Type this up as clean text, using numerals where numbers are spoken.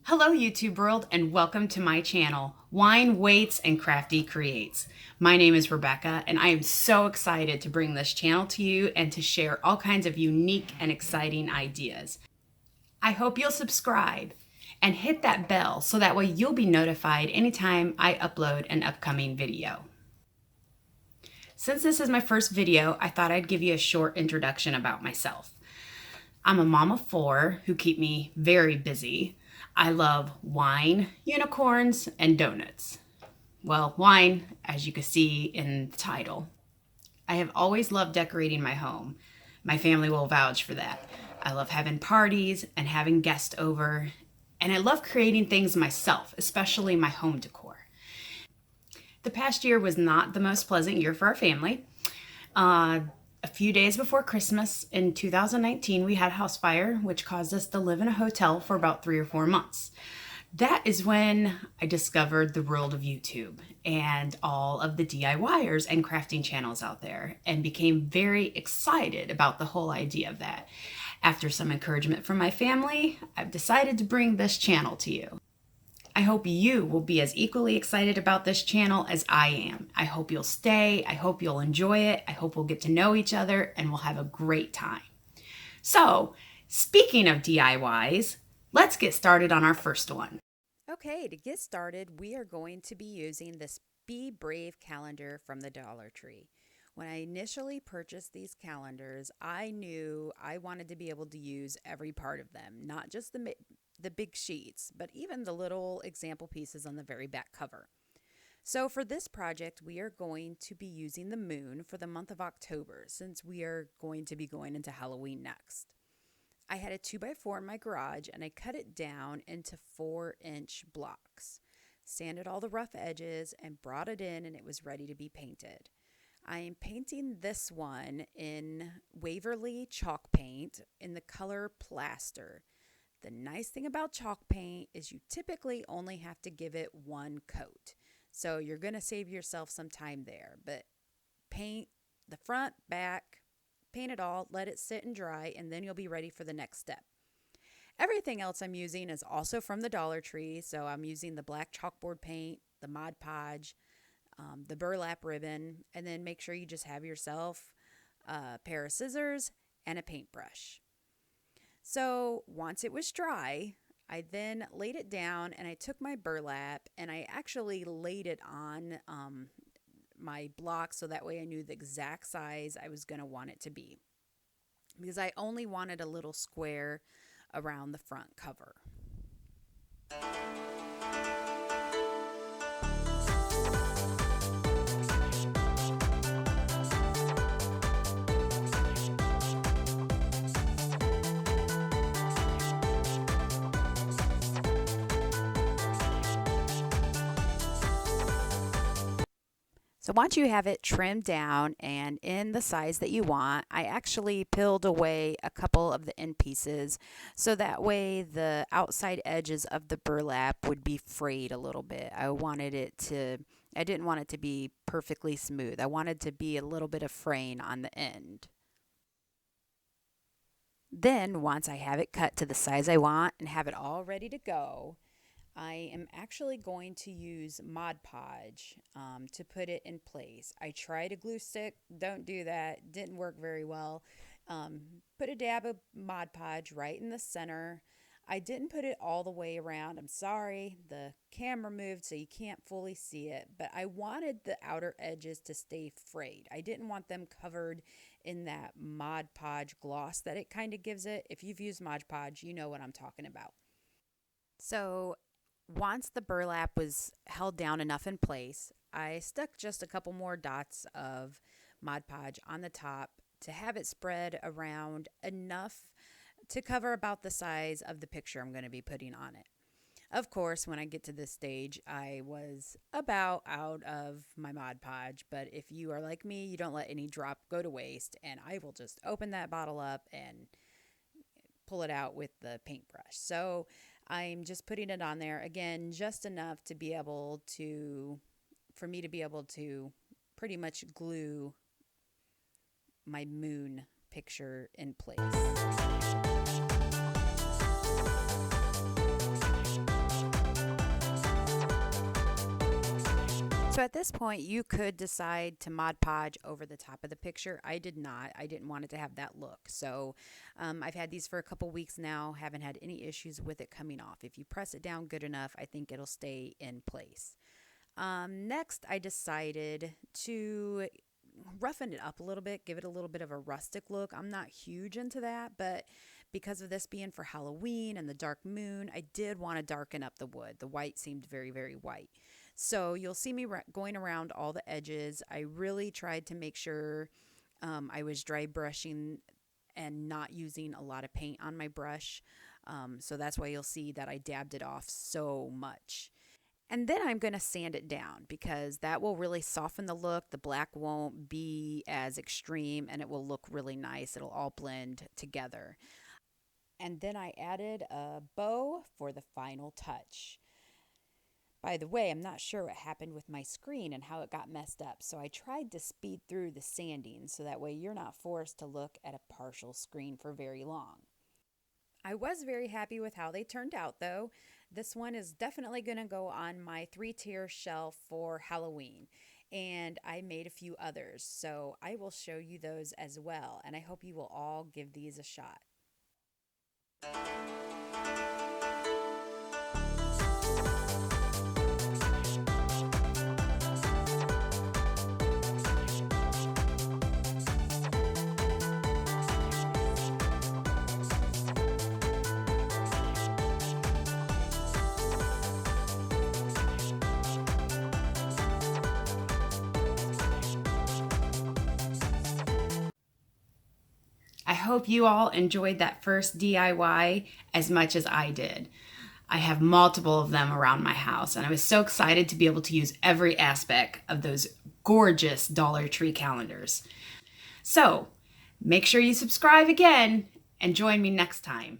Hello YouTube world and welcome to my channel, Wine Waits and Crafty Creates. My name is Rebecca and I am so excited to bring this channel to you and to share all kinds of unique and exciting ideas. I hope you'll subscribe and hit that bell so that way you'll be notified anytime I upload an upcoming video. Since this is my first video, I thought I'd give you a short introduction about myself. I'm a mom of 4 who keep me very busy. I love wine, unicorns, and donuts. Well, wine, as you can see in the title. I have always loved decorating my home. My family will vouch for that. I love having parties and having guests over, and I love creating things myself, especially my home decor. The past year was not the most pleasant year for our family. A few days before Christmas in 2019, we had a house fire, which caused us to live in a hotel for about 3 or 4 months. That is when I discovered the world of YouTube and all of the DIYers and crafting channels out there and became very excited about the whole idea of that. After some encouragement from my family, I've decided to bring this channel to you. I hope you will be as equally excited about this channel as I am. I hope you'll stay. I hope you'll enjoy it. I hope we'll get to know each other and we'll have a great time. So, speaking of DIYs, let's get started on our first one. Okay, to get started, we are going to be using this Be Brave calendar from the Dollar Tree. When I initially purchased these calendars, I knew I wanted to be able to use every part of them, not just the big sheets, but even the little example pieces on the very back cover. So for this project, we are going to be using the moon for the month of October, since we are going to be going into Halloween next. I had a 2x4 in my garage and I cut it down into 4-inch blocks, sanded all the rough edges and brought it in, and it was ready to be painted. I am painting this one in Waverly chalk paint in the color Plaster. The nice thing about chalk paint is you typically only have to give it one coat. So you're going to save yourself some time there. But paint the front, back, paint it all, let it sit and dry, and then you'll be ready for the next step. Everything else I'm using is also from the Dollar Tree. So I'm using the black chalkboard paint, the Mod Podge, the burlap ribbon, and then make sure you just have yourself a pair of scissors and a paintbrush. So once it was dry, I then laid it down and I took my burlap and I actually laid it on my block so that way I knew the exact size I was going to want it to be, because I only wanted a little square around the front cover. So once you have it trimmed down and in the size that you want, I actually peeled away a couple of the end pieces so that way the outside edges of the burlap would be frayed a little bit. I didn't want it to be perfectly smooth. I wanted to be a little bit of fraying on the end. Then once I have it cut to the size I want and have it all ready to go, I am actually going to use Mod Podge to put it in place. I tried a glue stick, don't do that, didn't work very well. Put a dab of Mod Podge right in the center. I didn't put it all the way around. I'm sorry, the camera moved so you can't fully see it, but I wanted the outer edges to stay frayed. I didn't want them covered in that Mod Podge gloss that it kind of gives it. If you've used Mod Podge, you know what I'm talking about. So once the burlap was held down enough in place, I stuck just a couple more dots of Mod Podge on the top to have it spread around enough to cover about the size of the picture I'm going to be putting on it. Of course, when I get to this stage, I was about out of my Mod Podge, but if you are like me, you don't let any drop go to waste, and I will just open that bottle up and pull it out with the paintbrush. So I'm just putting it on there again, just enough to be able to, for me to be able to pretty much glue my moon picture in place. So at this point, you could decide to Mod Podge over the top of the picture. I did not. I didn't want it to have that look. So I've had these for a couple weeks now, haven't had any issues with it coming off. If you press it down good enough, I think it'll stay in place. Next, I decided to roughen it up a little bit, give it a little bit of a rustic look. I'm not huge into that, but because of this being for Halloween and the dark moon, I did want to darken up the wood. The white seemed very, very white. So you'll see me going around all the edges. I really tried to make sure I was dry brushing and not using a lot of paint on my brush. So that's why you'll see that I dabbed it off so much. And then I'm going to sand it down because that will really soften the look. The black won't be as extreme and it will look really nice. It'll all blend together. And then I added a bow for the final touch. By the way, I'm not sure what happened with my screen and how it got messed up, so I tried to speed through the sanding so that way you're not forced to look at a partial screen for very long. I was very happy with how they turned out though. This one is definitely going to go on my 3-tier shelf for Halloween, and I made a few others, so I will show you those as well, and I hope you will all give these a shot. I hope you all enjoyed that first DIY as much as I did. I have multiple of them around my house, and I was so excited to be able to use every aspect of those gorgeous Dollar Tree calendars. So make sure you subscribe again and join me next time.